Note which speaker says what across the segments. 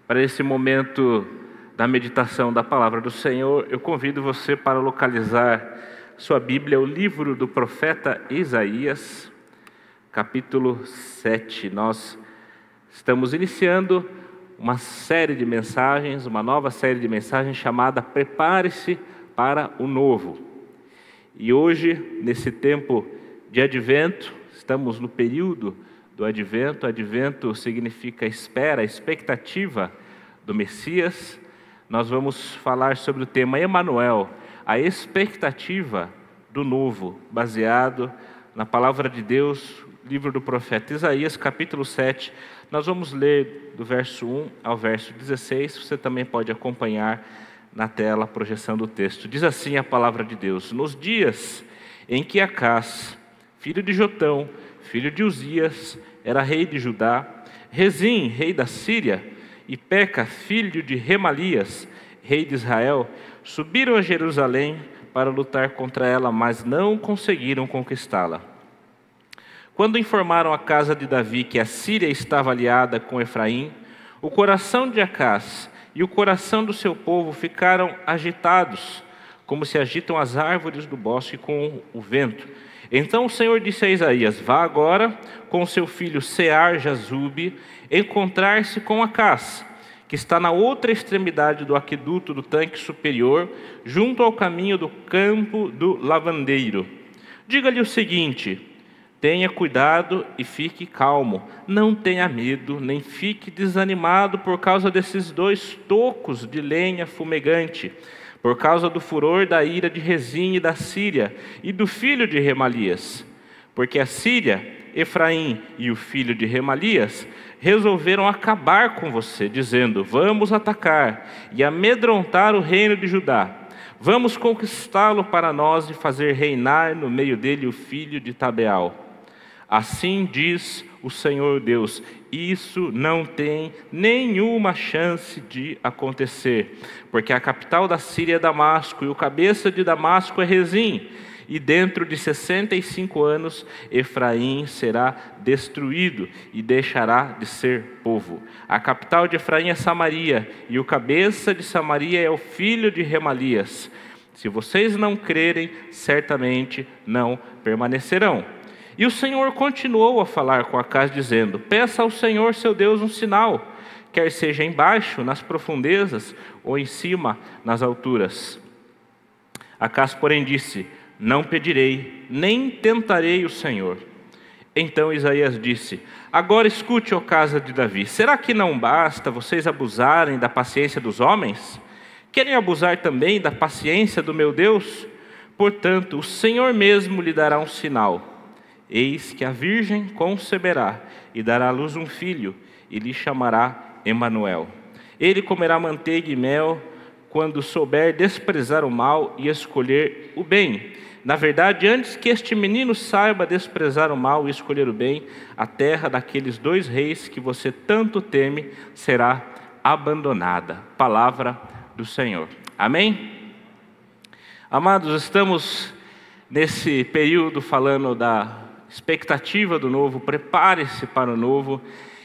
Speaker 1: Para esse momento da meditação da palavra do Senhor, eu convido você para localizar sua Bíblia, o livro do profeta Isaías, capítulo 7. Nós estamos iniciando uma série de mensagens, uma nova série de mensagens chamada Prepare-se para o Novo. E hoje, nesse tempo de Advento, estamos no período do Advento. Advento significa espera, expectativa do Messias. Nós vamos falar sobre o tema Emanuel, a expectativa do novo, baseado na palavra de Deus, livro do profeta Isaías, capítulo 7. Nós vamos ler do verso 1 ao verso 16, você também pode acompanhar na tela a projeção do texto. Diz assim a palavra de Deus: nos dias em que Acás, filho de Jotão, filho de Uzias, era rei de Judá, Rezim, rei da Síria, e Peca, filho de Remalias, rei de Israel, subiram a Jerusalém para lutar contra ela, mas não conseguiram conquistá-la. Quando informaram a casa de Davi que a Síria estava aliada com Efraim, o coração de Acás e o coração do seu povo ficaram agitados, como se agitam as árvores do bosque com o vento. Então o Senhor disse a Isaías: vá agora com seu filho Sear-Jazube encontrar-se com Acás, que está na outra extremidade do aqueduto do tanque superior, junto ao caminho do campo do lavandeiro. Diga-lhe o seguinte: tenha cuidado e fique calmo, não tenha medo, nem fique desanimado por causa desses 2 tocos de lenha fumegante, por causa do furor da ira de Rezim e da Síria e do filho de Remalias. Porque a Síria, Efraim e o filho de Remalias resolveram acabar com você, dizendo: vamos atacar e amedrontar o reino de Judá. Vamos conquistá-lo para nós e fazer reinar no meio dele o filho de Tabeal. Assim diz o Senhor Deus: isso não tem nenhuma chance de acontecer, porque a capital da Síria é Damasco, e o cabeça de Damasco é Rezim, e dentro de 65 anos Efraim será destruído e deixará de ser povo. A capital de Efraim é Samaria, e o cabeça de Samaria é o filho de Remalias. Se vocês não crerem, certamente não permanecerão. E o Senhor continuou a falar com Acás, dizendo: peça ao Senhor seu Deus um sinal, quer seja embaixo, nas profundezas, ou em cima, nas alturas. Acás, porém, disse: não pedirei, nem tentarei o Senhor. Então Isaías disse: agora escute, ó casa de Davi, será que não basta vocês abusarem da paciência dos homens? Querem abusar também da paciência do meu Deus? Portanto, o Senhor mesmo lhe dará um sinal. Eis que a virgem conceberá e dará à luz um filho, e lhe chamará Emanuel. Ele comerá manteiga e mel quando souber desprezar o mal e escolher o bem. Na verdade, antes que este menino saiba desprezar o mal e escolher o bem, a terra daqueles 2 reis que você tanto teme será abandonada. Palavra do Senhor. Amém? Amados, estamos nesse período falando da expectativa do novo, prepare-se para o novo.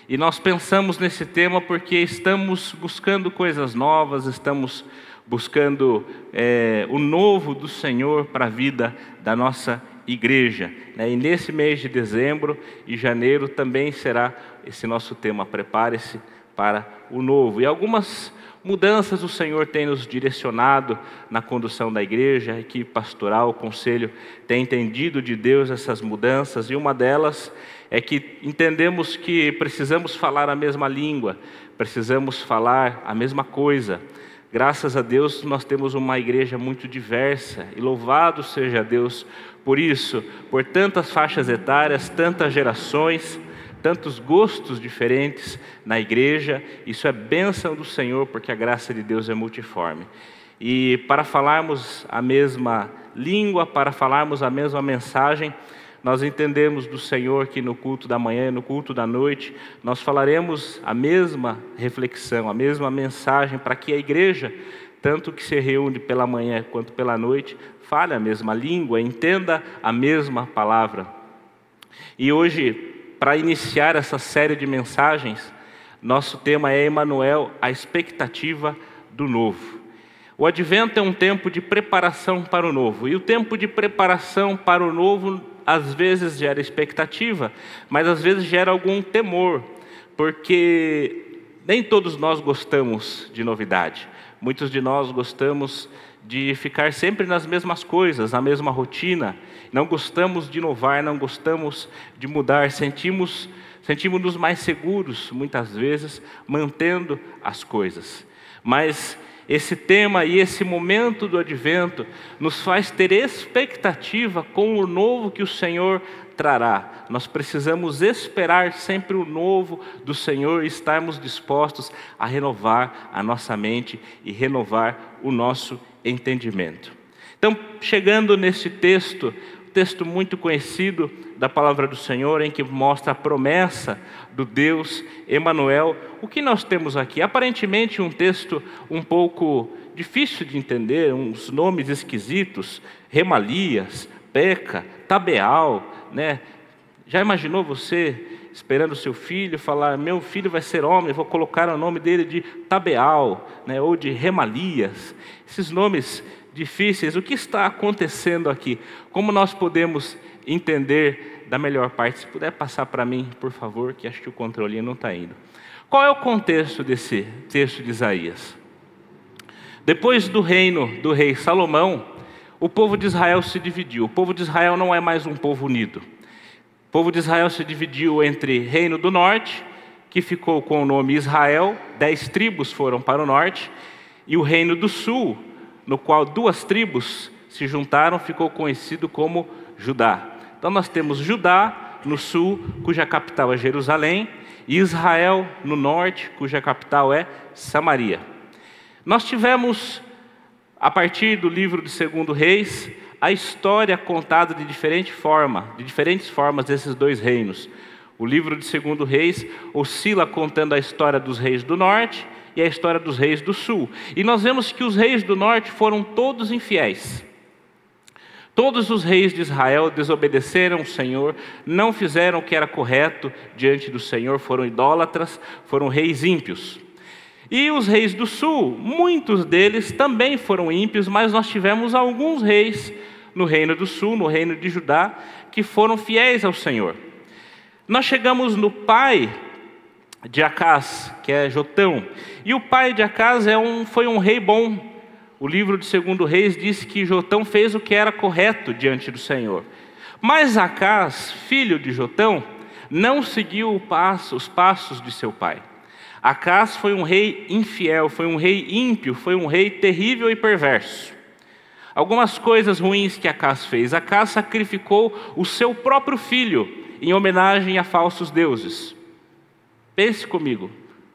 Speaker 1: E nós pensamos nesse tema porque estamos buscando coisas novas, estamos buscando o novo do Senhor para a vida da nossa igreja. E nesse mês de dezembro e janeiro também será esse nosso tema, prepare-se para o novo. E algumas mudanças o Senhor tem nos direcionado na condução da igreja, a equipe pastoral, o conselho tem entendido de Deus essas mudanças, e uma delas é que entendemos que precisamos falar a mesma língua, precisamos falar a mesma coisa. Graças a Deus nós temos uma igreja muito diversa, e louvado seja Deus por isso, por tantas faixas etárias, tantas gerações, tantos gostos diferentes na igreja. Isso é bênção do Senhor, porque a graça de Deus é multiforme. E para falarmos a mesma língua, para falarmos a mesma mensagem, nós entendemos do Senhor que no culto da manhã e no culto da noite, nós falaremos a mesma reflexão, a mesma mensagem, para que a igreja, tanto que se reúne pela manhã quanto pela noite, fale a mesma língua, entenda a mesma palavra. E hoje, para iniciar essa série de mensagens, Nosso tema é Emanuel, a expectativa do novo. O advento é um tempo de preparação para o novo. E o tempo de preparação para o novo, às vezes gera expectativa, mas às vezes gera algum temor, porque nem todos nós gostamos de novidade. Muitos de nós gostamos de ficar sempre nas mesmas coisas, na mesma rotina. Não gostamos de inovar, não gostamos de mudar. Sentimos-nos mais seguros, muitas vezes, mantendo as coisas. Mas esse tema e esse momento do advento nos faz ter expectativa com o novo que o Senhor trará. Nós precisamos esperar sempre o novo do Senhor e estarmos dispostos a renovar a nossa mente e renovar o nosso entendimento. Então, chegando nesse texto muito conhecido da palavra do Senhor, em que mostra a promessa do Deus Emanuel, o que nós temos aqui? Aparentemente um texto um pouco difícil de entender, uns nomes esquisitos, Remalias, Peca, Tabeal, né? Já imaginou você esperando o seu filho falar, meu filho vai ser homem, vou colocar o nome dele de Tabeal, né? Ou de Remalias, esses nomes difíceis. O que está acontecendo aqui? Como nós podemos entender da melhor parte? Se puder passar para mim, por favor, que acho que o controlinho não está indo. Qual é o contexto desse texto de Isaías? Depois do reino do rei Salomão, o povo de Israel se dividiu. O povo de Israel não é mais um povo unido. O povo de Israel se dividiu entre Reino do Norte, que ficou com o nome Israel, 10 tribos foram para o norte, e o Reino do Sul, no qual 2 tribos se juntaram, ficou conhecido como Judá. Então nós temos Judá no sul, cuja capital é Jerusalém, e Israel no norte, cuja capital é Samaria. Nós tivemos, a partir do livro de 2 Reis, a história contada de diferentes formas desses 2 reinos. O livro de 2 Reis oscila contando a história dos reis do norte e a história dos reis do sul. E nós vemos que os reis do norte foram todos infiéis. Todos os reis de Israel desobedeceram o Senhor, não fizeram o que era correto diante do Senhor, foram idólatras, foram reis ímpios. E os reis do sul, muitos deles também foram ímpios, mas nós tivemos alguns reis no reino do sul, no reino de Judá, que foram fiéis ao Senhor. Nós chegamos no pai de Acás, que é Jotão, e o pai de Acás foi um rei bom. O livro de 2 Reis diz que Jotão fez o que era correto diante do Senhor. Mas Acás, filho de Jotão, não seguiu os passos de seu pai. Acás foi um rei infiel, foi um rei ímpio, foi um rei terrível e perverso. Algumas coisas ruins que Acás fez. Acás sacrificou o seu próprio filho em homenagem a falsos deuses. Pense comigo,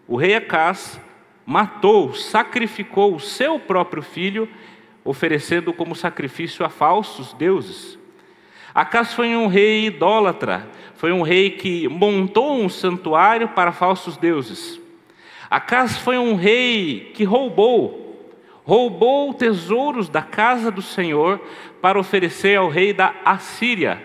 Speaker 1: o rei Acás sacrificou o seu próprio filho, oferecendo como sacrifício a falsos deuses. Acás foi um rei idólatra, foi um rei que montou um santuário para falsos deuses. Acás foi um rei que roubou tesouros da casa do Senhor para oferecer ao rei da Assíria,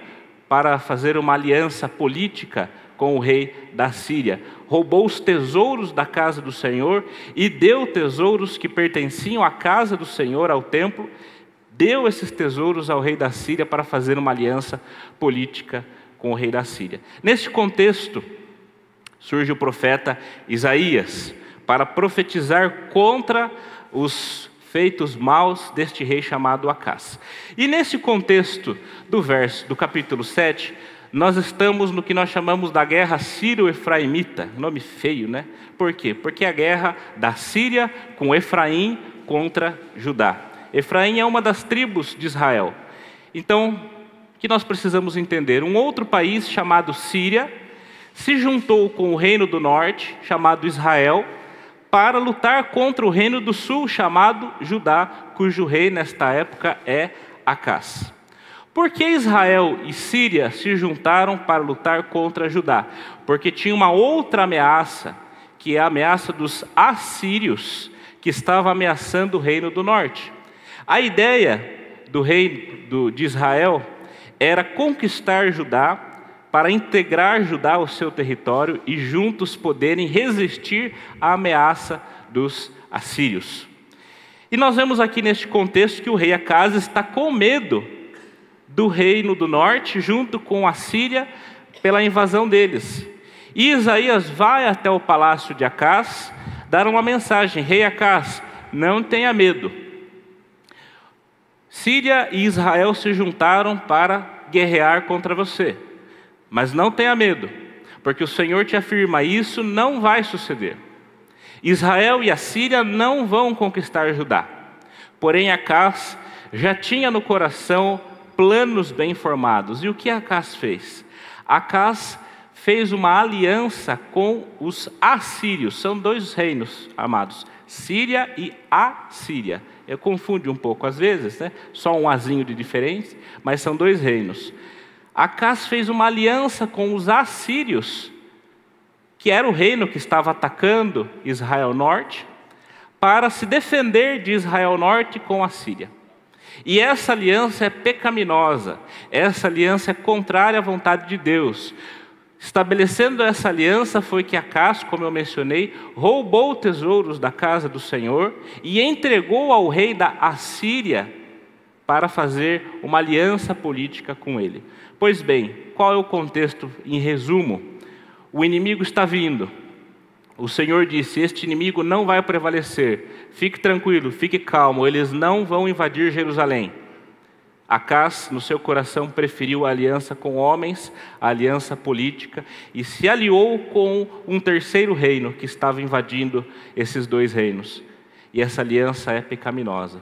Speaker 1: para fazer uma aliança política com o rei da Síria. Roubou os tesouros da casa do Senhor e deu tesouros que pertenciam à casa do Senhor, ao templo, deu esses tesouros ao rei da Síria para fazer uma aliança política com o rei da Síria. Nesse contexto, surge o profeta Isaías para profetizar contra os feitos maus deste rei chamado Acás. E nesse contexto do capítulo 7, nós estamos no que nós chamamos da guerra sírio-efraimita. Nome feio, né? Por quê? Porque é a guerra da Síria com Efraim contra Judá. Efraim é uma das tribos de Israel. Então, o que nós precisamos entender? Um outro país chamado Síria se juntou com o reino do norte, chamado Israel, para lutar contra o reino do sul, chamado Judá, cujo rei nesta época é Acás. Por que Israel e Síria se juntaram para lutar contra Judá? Porque tinha uma outra ameaça, que é a ameaça dos assírios, que estava ameaçando o reino do norte. A ideia do rei de Israel era conquistar Judá, para integrar Judá ao seu território e juntos poderem resistir à ameaça dos assírios. E nós vemos aqui neste contexto que o rei Acaz está com medo do reino do norte, junto com a Síria, pela invasão deles. E Isaías vai até o palácio de Acaz, dar uma mensagem: rei Acaz, não tenha medo. Síria e Israel se juntaram para guerrear contra você, mas não tenha medo, porque o Senhor te afirma, isso não vai suceder. Israel e a Síria não vão conquistar Judá. Porém Acaz já tinha no coração planos bem formados. E o que Acaz fez? Acaz fez uma aliança com os assírios. São dois reinos, amados: Síria e Assíria. Eu confundo um pouco às vezes, né? Só um azinho de diferença, mas são dois reinos. Acaz fez uma aliança com os assírios, que era o reino que estava atacando Israel Norte, para se defender de Israel Norte com a Síria. E essa aliança é pecaminosa, essa aliança é contrária à vontade de Deus. Estabelecendo essa aliança foi que Acaz, como eu mencionei, roubou tesouros da casa do Senhor e entregou ao rei da Assíria para fazer uma aliança política com ele. Pois bem, qual é o contexto em resumo? O inimigo está vindo. O Senhor disse: este inimigo não vai prevalecer. Fique tranquilo, fique calmo, eles não vão invadir Jerusalém. Acaz, no seu coração, preferiu a aliança com homens, a aliança política, e se aliou com um terceiro reino que estava invadindo esses dois reinos. E essa aliança é pecaminosa.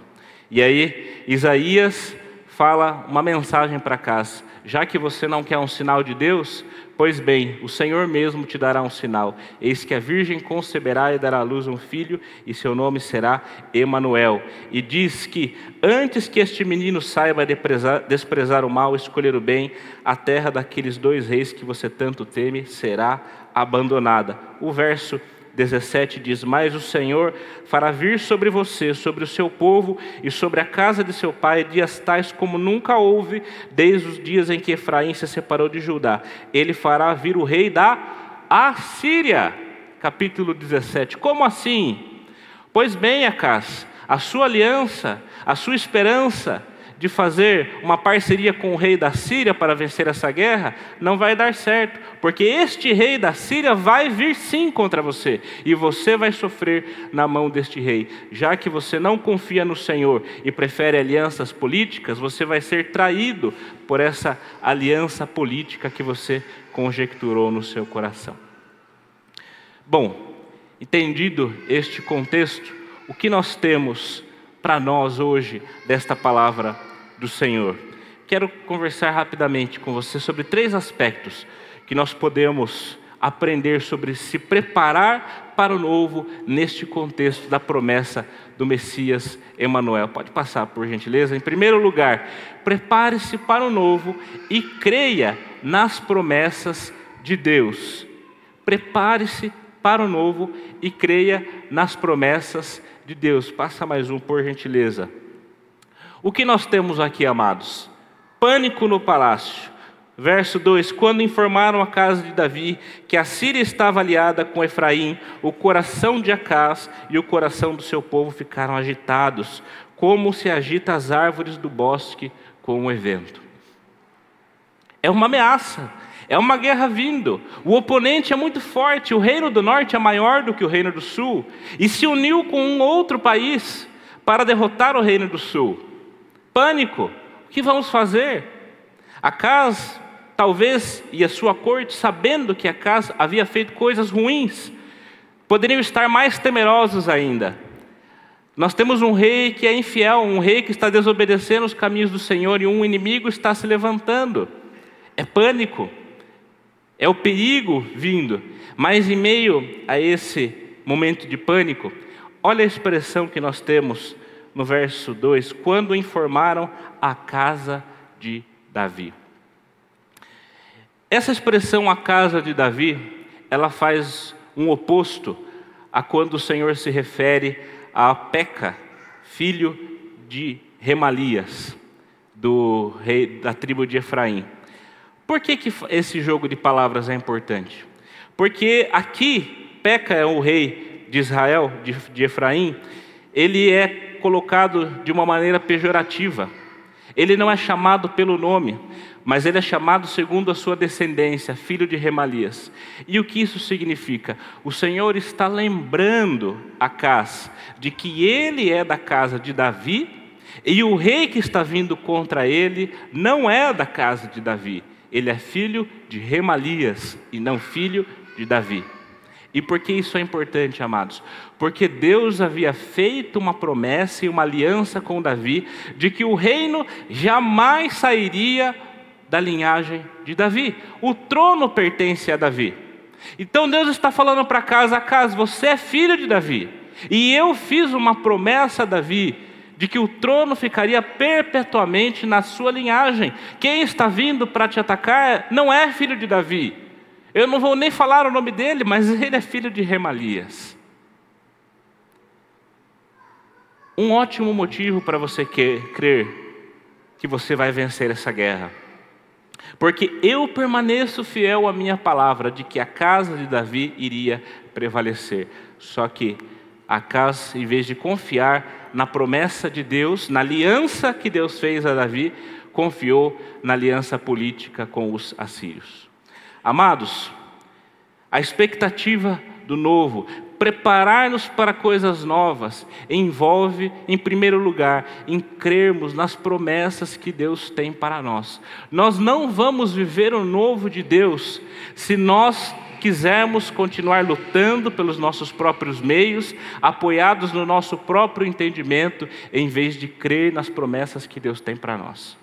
Speaker 1: E aí, Isaías fala uma mensagem para Acaz: já que você não quer um sinal de Deus, pois bem, o Senhor mesmo te dará um sinal. Eis que a virgem conceberá e dará à luz um filho, e seu nome será Emanuel. E diz que, antes que este menino saiba desprezar o mal e escolher o bem, a terra daqueles dois reis que você tanto teme será abandonada. O verso 17 diz: mas o Senhor fará vir sobre você, sobre o seu povo e sobre a casa de seu pai, dias tais como nunca houve, desde os dias em que Efraim se separou de Judá. Ele fará vir o rei da Assíria. Capítulo 17. Como assim? Pois bem, Acaz, a sua aliança, a sua esperança de fazer uma parceria com o rei da Síria para vencer essa guerra, não vai dar certo, porque este rei da Síria vai vir sim contra você, e você vai sofrer na mão deste rei. Já que você não confia no Senhor e prefere alianças políticas, você vai ser traído por essa aliança política que você conjecturou no seu coração. Bom, entendido este contexto, o que nós temos para nós hoje desta palavra do Senhor? Quero conversar rapidamente com você sobre 3 aspectos que nós podemos aprender sobre se preparar para o novo neste contexto da promessa do Messias Emanuel. Pode passar, por gentileza. Em primeiro lugar, prepare-se para o novo e creia nas promessas de Deus. Prepare-se para o novo e creia nas promessas de Deus. Passa mais um, por gentileza. O que nós temos aqui, amados? Pânico no palácio. Verso 2: quando informaram a casa de Davi que a Síria estava aliada com Efraim, o coração de Acaz e o coração do seu povo ficaram agitados, como se agita as árvores do bosque com um evento. É uma ameaça. É uma guerra vindo. O oponente é muito forte. O reino do norte é maior do que o reino do sul, e se uniu com um outro país para derrotar o reino do sul. Pânico. O que vamos fazer? Acaz, talvez, e a sua corte, sabendo que Acaz havia feito coisas ruins, poderiam estar mais temerosos ainda. Nós temos um rei que é infiel, um rei que está desobedecendo os caminhos do Senhor, e um inimigo está se levantando. É pânico. É o perigo vindo. Mas em meio a esse momento de pânico, olha a expressão que nós temos no verso 2: quando informaram a casa de Davi. Essa expressão, a casa de Davi, ela faz um oposto a quando o Senhor se refere a Peca, filho de Remalias, do rei da tribo de Efraim. Por que esse jogo de palavras é importante? Porque aqui, Peca é o rei de Israel, de Efraim, ele é colocado de uma maneira pejorativa. Ele não é chamado pelo nome, mas ele é chamado segundo a sua descendência, filho de Remalias. E o que isso significa? O Senhor está lembrando Acaz de que ele é da casa de Davi, e o rei que está vindo contra ele não é da casa de Davi. Ele é filho de Remalias e não filho de Davi. E por que isso é importante, amados? Porque Deus havia feito uma promessa e uma aliança com Davi de que o reino jamais sairia da linhagem de Davi. O trono pertence a Davi. Então Deus está falando para Acaz, você é filho de Davi. E eu fiz uma promessa a Davi de que o trono ficaria perpetuamente na sua linhagem. Quem está vindo para te atacar não é filho de Davi. Eu não vou nem falar o nome dele, mas ele é filho de Remalias. Um ótimo motivo para você crer que você vai vencer essa guerra. Porque eu permaneço fiel à minha palavra de que a casa de Davi iria prevalecer. Só que Acaz, em vez de confiar na promessa de Deus, na aliança que Deus fez a Davi, confiou na aliança política com os assírios. Amados, a expectativa do novo, preparar-nos para coisas novas, envolve, em primeiro lugar, em crermos nas promessas que Deus tem para nós. Nós não vamos viver o novo de Deus se nós quisermos continuar lutando pelos nossos próprios meios, apoiados no nosso próprio entendimento, em vez de crer nas promessas que Deus tem para nós.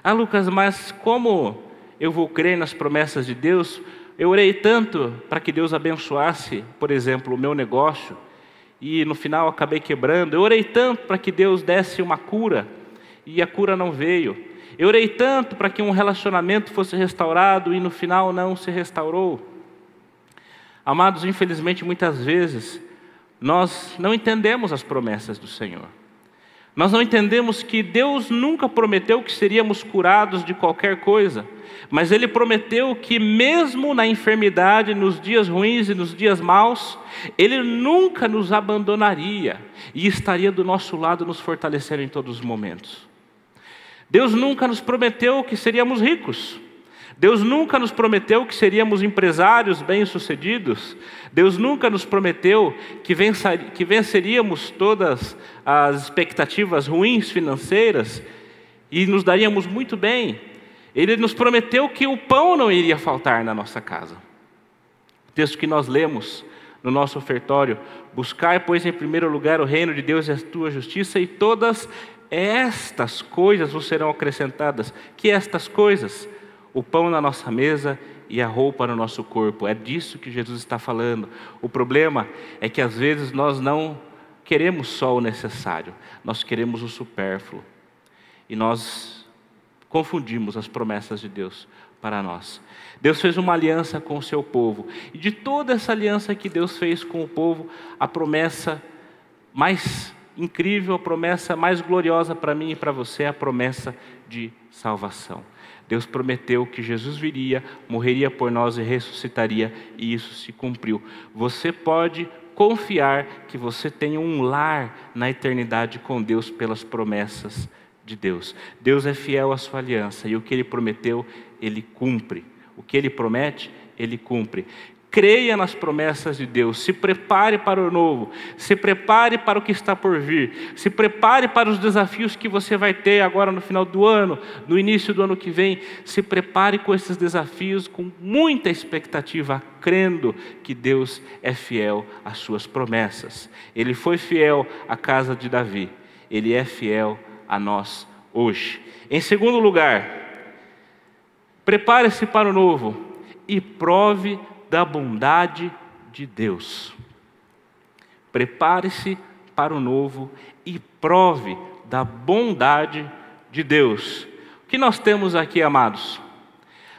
Speaker 1: Ah, Lucas, mas como eu vou crer nas promessas de Deus? Eu orei tanto para que Deus abençoasse, por exemplo, o meu negócio, e no final acabei quebrando. Eu orei tanto para que Deus desse uma cura, e a cura não veio. Eu orei tanto para que um relacionamento fosse restaurado, e no final não se restaurou. Amados, infelizmente, muitas vezes, nós não entendemos as promessas do Senhor. Nós não entendemos que Deus nunca prometeu que seríamos curados de qualquer coisa, mas Ele prometeu que mesmo na enfermidade, nos dias ruins e nos dias maus, Ele nunca nos abandonaria e estaria do nosso lado nos fortalecendo em todos os momentos. Deus nunca nos prometeu que seríamos ricos. Deus nunca nos prometeu que seríamos empresários bem-sucedidos. Deus nunca nos prometeu que venceríamos todas as expectativas ruins financeiras e nos daríamos muito bem. Ele nos prometeu que o pão não iria faltar na nossa casa. O texto que nós lemos no nosso ofertório: buscai, pois, em primeiro lugar o reino de Deus e a tua justiça, e todas estas coisas vos serão acrescentadas. Que estas coisas? O pão na nossa mesa e a roupa no nosso corpo. É disso que Jesus está falando. O problema é que às vezes nós não queremos só o necessário, nós queremos o supérfluo. E nós confundimos as promessas de Deus para nós. Deus fez uma aliança com o seu povo. E de toda essa aliança que Deus fez com o povo, a promessa mais incrível, a promessa mais gloriosa para mim e para você é a promessa de salvação. Deus prometeu que Jesus viria, morreria por nós e ressuscitaria, e isso se cumpriu. Você pode confiar que você tem um lar na eternidade com Deus pelas promessas de Deus. Deus é fiel à sua aliança, e o que Ele prometeu, Ele cumpre. O que Ele promete, Ele cumpre. Creia nas promessas de Deus, se prepare para o novo, se prepare para o que está por vir, se prepare para os desafios que você vai ter agora no final do ano, no início do ano que vem. Se prepare com esses desafios com muita expectativa, crendo que Deus é fiel às suas promessas. Ele foi fiel à casa de Davi, Ele é fiel a nós hoje. Em segundo lugar, prepare-se para o novo e prove da bondade de Deus. Prepare-se para o novo e prove da bondade de Deus. O que nós temos aqui, amados?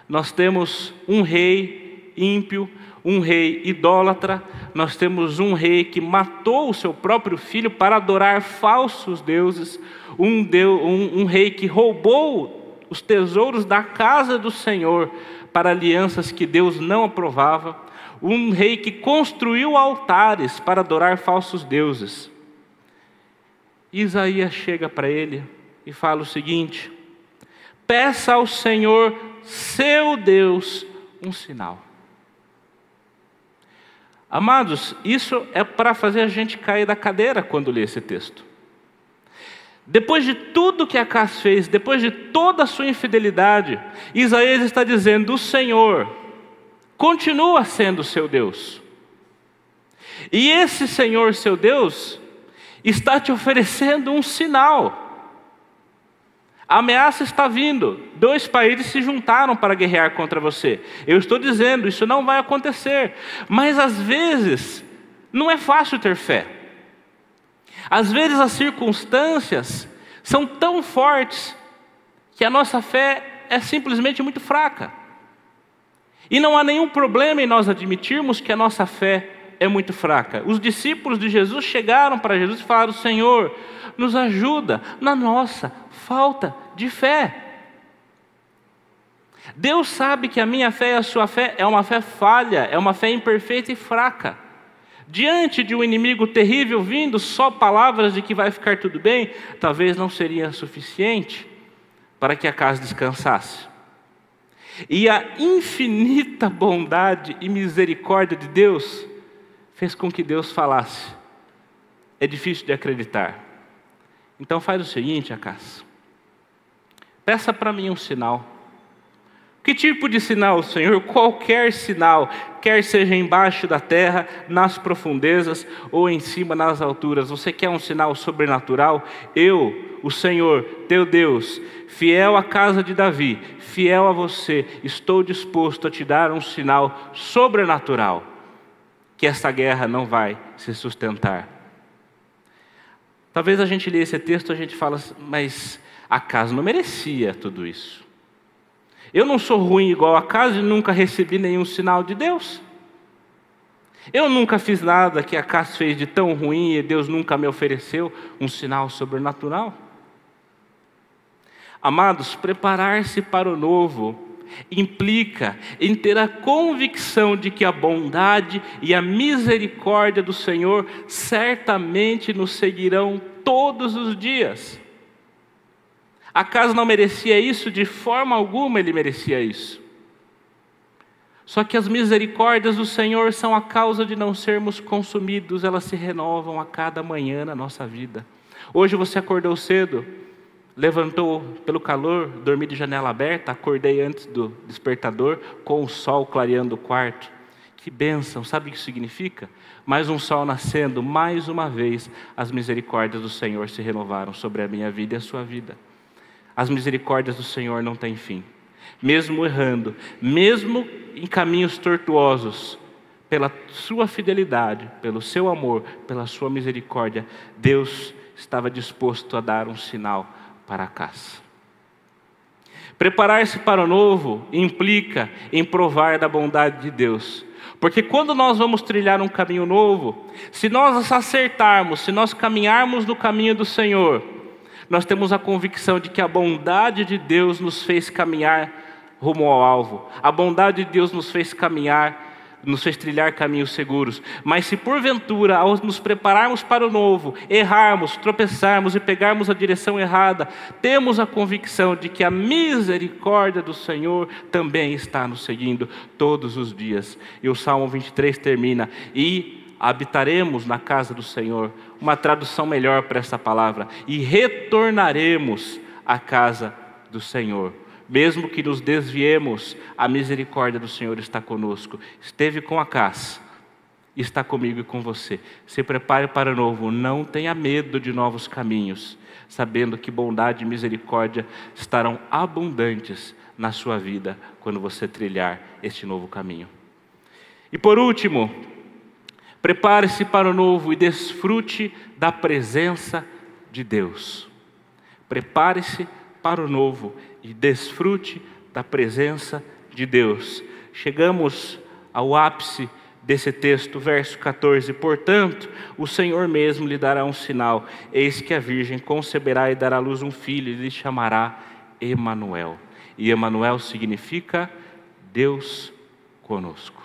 Speaker 1: Nós temos um rei ímpio, um rei idólatra, nós temos um rei que matou o seu próprio filho para adorar falsos deuses, um rei que roubou os tesouros da casa do Senhor para alianças que Deus não aprovava, um rei que construiu altares para adorar falsos deuses. Isaías chega para ele e fala o seguinte: peça ao Senhor, seu Deus, um sinal. Amados, isso é para fazer a gente cair da cadeira quando lê esse texto. Depois de tudo que Acaz fez, depois de toda a sua infidelidade, Isaías está dizendo: o Senhor continua sendo seu Deus. E esse Senhor, seu Deus, está te oferecendo um sinal. A ameaça está vindo. 2 países se juntaram para guerrear contra você. Eu estou dizendo, isso não vai acontecer. Mas às vezes, não é fácil ter fé. Às vezes as circunstâncias são tão fortes que a nossa fé é simplesmente muito fraca. E não há nenhum problema em nós admitirmos que a nossa fé é muito fraca. Os discípulos de Jesus chegaram para Jesus e falaram: Senhor, nos ajuda na nossa falta de fé. Deus sabe que a minha fé e a sua fé é uma fé falha, é uma fé imperfeita e fraca. Diante de um inimigo terrível vindo, só palavras de que vai ficar tudo bem, talvez não seria suficiente para que Acaz descansasse. E a infinita bondade e misericórdia de Deus fez com que Deus falasse: é difícil de acreditar. Então faz o seguinte, Acaz, peça para mim um sinal. Que tipo de sinal, Senhor? Qualquer sinal, quer seja embaixo da terra, nas profundezas ou em cima nas alturas. Você quer um sinal sobrenatural? Eu, o Senhor, teu Deus, fiel à casa de Davi, fiel a você, estou disposto a te dar um sinal sobrenatural, que essa guerra não vai se sustentar. Talvez a gente lê esse texto e a gente fala: mas Acaz não merecia tudo isso. Eu não sou ruim igual Acaz e nunca recebi nenhum sinal de Deus. Eu nunca fiz nada que Acaz fez de tão ruim e Deus nunca me ofereceu um sinal sobrenatural. Amados, preparar-se para o novo implica em ter a convicção de que a bondade e a misericórdia do Senhor certamente nos seguirão todos os dias. Acaz não merecia isso? De forma alguma ele merecia isso. Só que as misericórdias do Senhor são a causa de não sermos consumidos, elas se renovam a cada manhã na nossa vida. Hoje você acordou cedo, levantou pelo calor, dormi de janela aberta, acordei antes do despertador, com o sol clareando o quarto. Que bênção, sabe o que isso significa? Mais um sol nascendo, mais uma vez as misericórdias do Senhor se renovaram sobre a minha vida e a sua vida. As misericórdias do Senhor não têm fim. Mesmo errando, mesmo em caminhos tortuosos, pela sua fidelidade, pelo seu amor, pela sua misericórdia, Deus estava disposto a dar um sinal para Acaz. Preparar-se para o novo implica em provar da bondade de Deus. Porque quando nós vamos trilhar um caminho novo, se nós acertarmos, se nós caminharmos no caminho do Senhor, nós temos a convicção de que a bondade de Deus nos fez caminhar rumo ao alvo. A bondade de Deus nos fez caminhar, nos fez trilhar caminhos seguros. Mas se porventura, ao nos prepararmos para o novo, errarmos, tropeçarmos e pegarmos a direção errada, temos a convicção de que a misericórdia do Senhor também está nos seguindo todos os dias. E o Salmo 23 termina: e habitaremos na casa do Senhor. Uma tradução melhor para essa palavra: e retornaremos à casa do Senhor. Mesmo que nos desviemos, a misericórdia do Senhor está conosco. Esteve com Acaz, está comigo e com você. Se prepare para o novo, não tenha medo de novos caminhos, sabendo que bondade e misericórdia estarão abundantes na sua vida quando você trilhar este novo caminho. E por último, prepare-se para o novo e desfrute da presença de Deus. Prepare-se para o novo e desfrute da presença de Deus. Chegamos ao ápice desse texto, verso 14. Portanto, o Senhor mesmo lhe dará um sinal. Eis que a virgem conceberá e dará à luz um filho, e lhe chamará Emanuel. E Emanuel significa Deus conosco.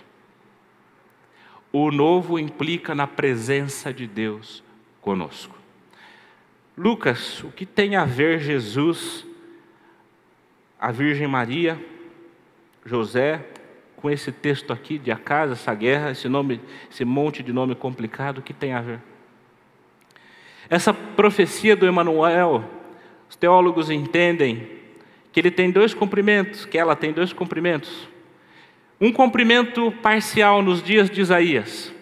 Speaker 1: O novo implica na presença de Deus conosco. Lucas, o que tem a ver Jesus, a Virgem Maria, José, com esse texto aqui de Acasa, essa guerra, esse monte de nome complicado, o que tem a ver? Essa profecia do Emanuel, os teólogos entendem que ele tem dois cumprimentos, que ela tem dois cumprimentos. Um cumprimento parcial nos dias de Isaías.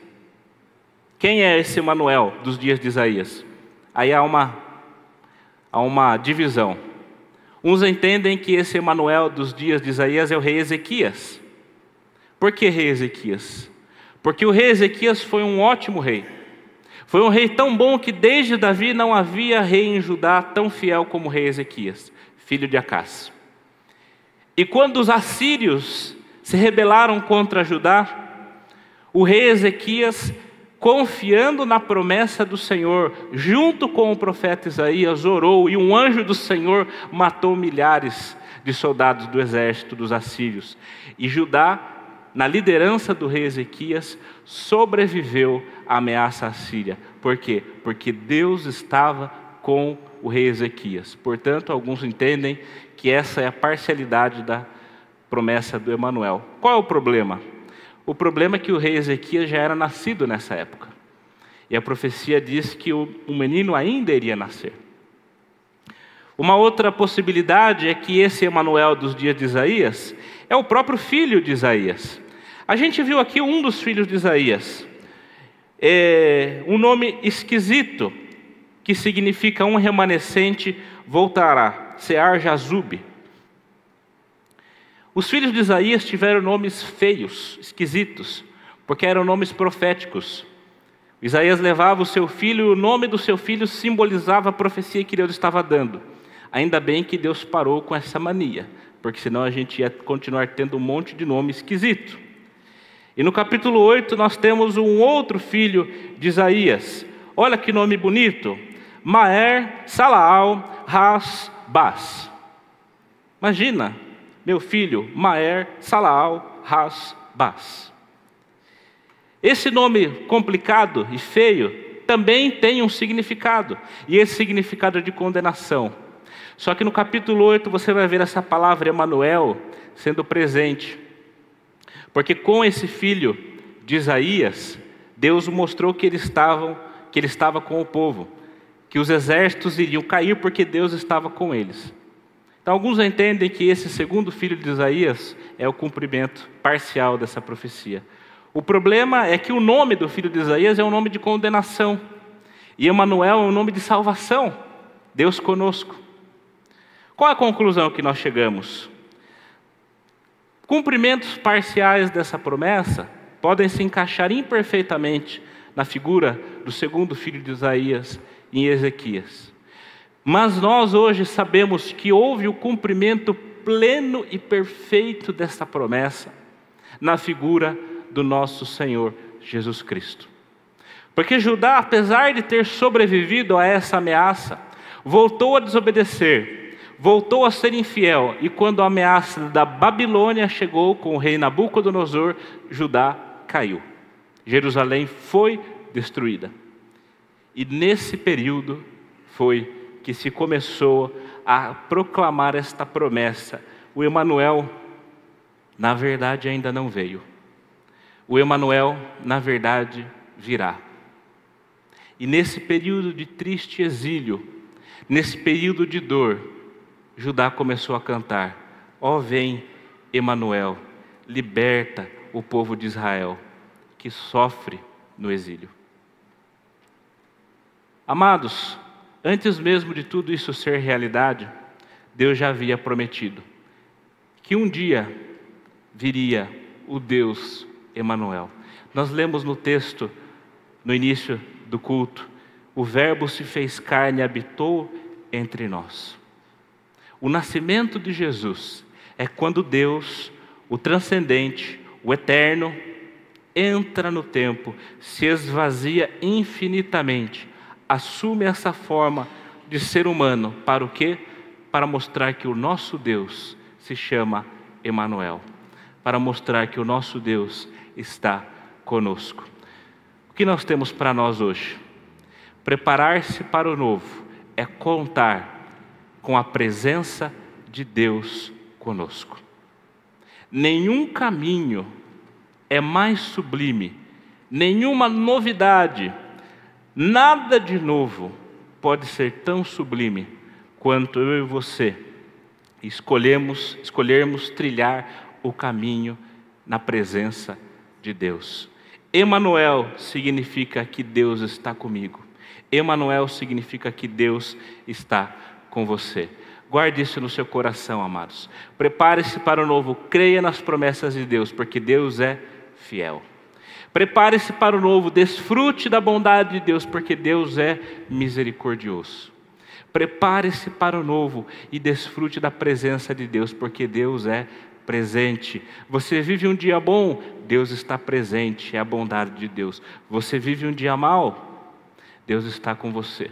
Speaker 1: Quem é esse Emanuel dos dias de Isaías? Aí há uma divisão. Uns entendem que esse Emanuel dos dias de Isaías é o rei Ezequias. Por que rei Ezequias? Porque o rei Ezequias foi um ótimo rei. Foi um rei tão bom que desde Davi não havia rei em Judá tão fiel como o rei Ezequias, filho de Acás. E quando os assírios se rebelaram contra Judá, o rei Ezequias, confiando na promessa do Senhor, junto com o profeta Isaías, orou, e um anjo do Senhor matou milhares de soldados do exército dos assírios. E Judá, na liderança do rei Ezequias, sobreviveu à ameaça assíria. Por quê? Porque Deus estava com o rei Ezequias. Portanto, alguns entendem que essa é a parcialidade da promessa do Emanuel. Qual é o problema? O problema é que o rei Ezequias já era nascido nessa época. E a profecia diz que um menino ainda iria nascer. Uma outra possibilidade é que esse Emanuel dos dias de Isaías é o próprio filho de Isaías. A gente viu aqui um dos filhos de Isaías. Um nome esquisito, que significa um remanescente voltará. Sear-Jazub. Os filhos de Isaías tiveram nomes feios, esquisitos, porque eram nomes proféticos. Isaías levava o seu filho, e o nome do seu filho simbolizava a profecia que Deus estava dando. Ainda bem que Deus parou com essa mania, porque senão a gente ia continuar tendo um monte de nome esquisito. E no capítulo 8 nós temos um outro filho de Isaías. Olha que nome bonito. Maher-Salal-Has-Bas. Imagina, meu filho, Maher-Salal-Has-Bas. Esse nome complicado e feio também tem um significado. E esse significado é de condenação. Só que no capítulo 8 você vai ver essa palavra Emanuel sendo presente. Porque com esse filho de Isaías, Deus mostrou que ele estava com o povo. Que os exércitos iriam cair porque Deus estava com eles. Então alguns entendem que esse segundo filho de Isaías é o cumprimento parcial dessa profecia. O problema é que o nome do filho de Isaías é um nome de condenação. E Emanuel é um nome de salvação. Deus conosco. Qual é a conclusão que nós chegamos? Cumprimentos parciais dessa promessa podem se encaixar imperfeitamente na figura do segundo filho de Isaías em Ezequias. Mas nós hoje sabemos que houve o cumprimento pleno e perfeito dessa promessa na figura do nosso Senhor Jesus Cristo. Porque Judá, apesar de ter sobrevivido a essa ameaça, voltou a desobedecer, voltou a ser infiel, e quando a ameaça da Babilônia chegou com o rei Nabucodonosor, Judá caiu. Jerusalém foi destruída. E nesse período foi que se começou a proclamar esta promessa. O Emanuel, na verdade, ainda não veio. O Emanuel, na verdade, virá. E nesse período de triste exílio, nesse período de dor, Judá começou a cantar: ó, vem Emanuel, liberta o povo de Israel, que sofre no exílio. Amados, antes mesmo de tudo isso ser realidade, Deus já havia prometido que um dia viria o Deus Emanuel. Nós lemos no texto, no início do culto, o Verbo se fez carne e habitou entre nós. O nascimento de Jesus é quando Deus, o transcendente, o eterno, entra no tempo, se esvazia infinitamente, assume essa forma de ser humano. Para o quê? para mostrar que o nosso Deus se chama Emanuel, para mostrar que o nosso Deus está conosco. O que nós temos para nós hoje? Preparar-se para o novo é contar com a presença de Deus conosco. Nenhum caminho é mais sublime, nenhuma novidade, nada de novo pode ser tão sublime quanto eu e você escolhermos trilhar o caminho na presença de Deus. Emanuel significa que Deus está comigo. Emanuel significa que Deus está com você. Guarde isso no seu coração, amados. Prepare-se para o novo, creia nas promessas de Deus, porque Deus é fiel. Prepare-se para o novo, desfrute da bondade de Deus, porque Deus é misericordioso. Prepare-se para o novo e desfrute da presença de Deus, porque Deus é presente. Você vive um dia bom, Deus está presente, é a bondade de Deus. Você vive um dia mau, Deus está com você,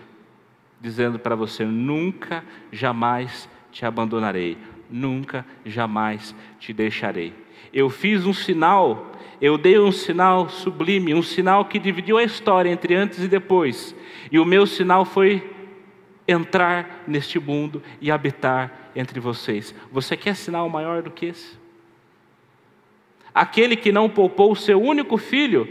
Speaker 1: dizendo para você: nunca, jamais te abandonarei, nunca, jamais te deixarei. Eu fiz um sinal, eu dei um sinal sublime, um sinal que dividiu a história entre antes e depois, e o meu sinal foi entrar neste mundo e habitar entre vocês. Você quer sinal maior do que esse? Aquele que não poupou o seu único filho,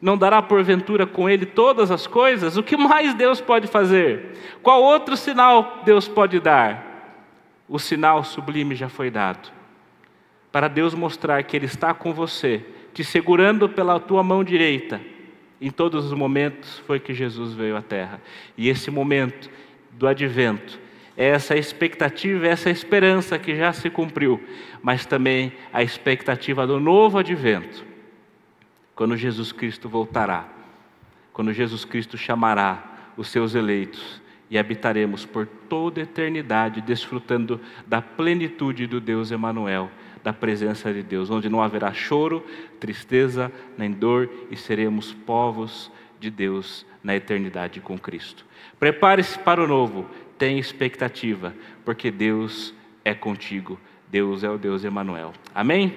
Speaker 1: não dará porventura com ele todas as coisas? O que mais Deus pode fazer? Qual outro sinal Deus pode dar? O sinal sublime já foi dado, para Deus mostrar que Ele está com você, te segurando pela tua mão direita. Em todos os momentos foi que Jesus veio à terra. E esse momento do advento é essa expectativa, essa esperança que já se cumpriu, mas também a expectativa do novo advento, quando Jesus Cristo voltará, quando Jesus Cristo chamará os seus eleitos e habitaremos por toda a eternidade, desfrutando da plenitude do Deus Emanuel, da presença de Deus, onde não haverá choro, tristeza, nem dor, e seremos povos de Deus na eternidade com Cristo. Prepare-se para o novo, tenha expectativa, porque Deus é contigo, Deus é o Deus Emanuel. Amém?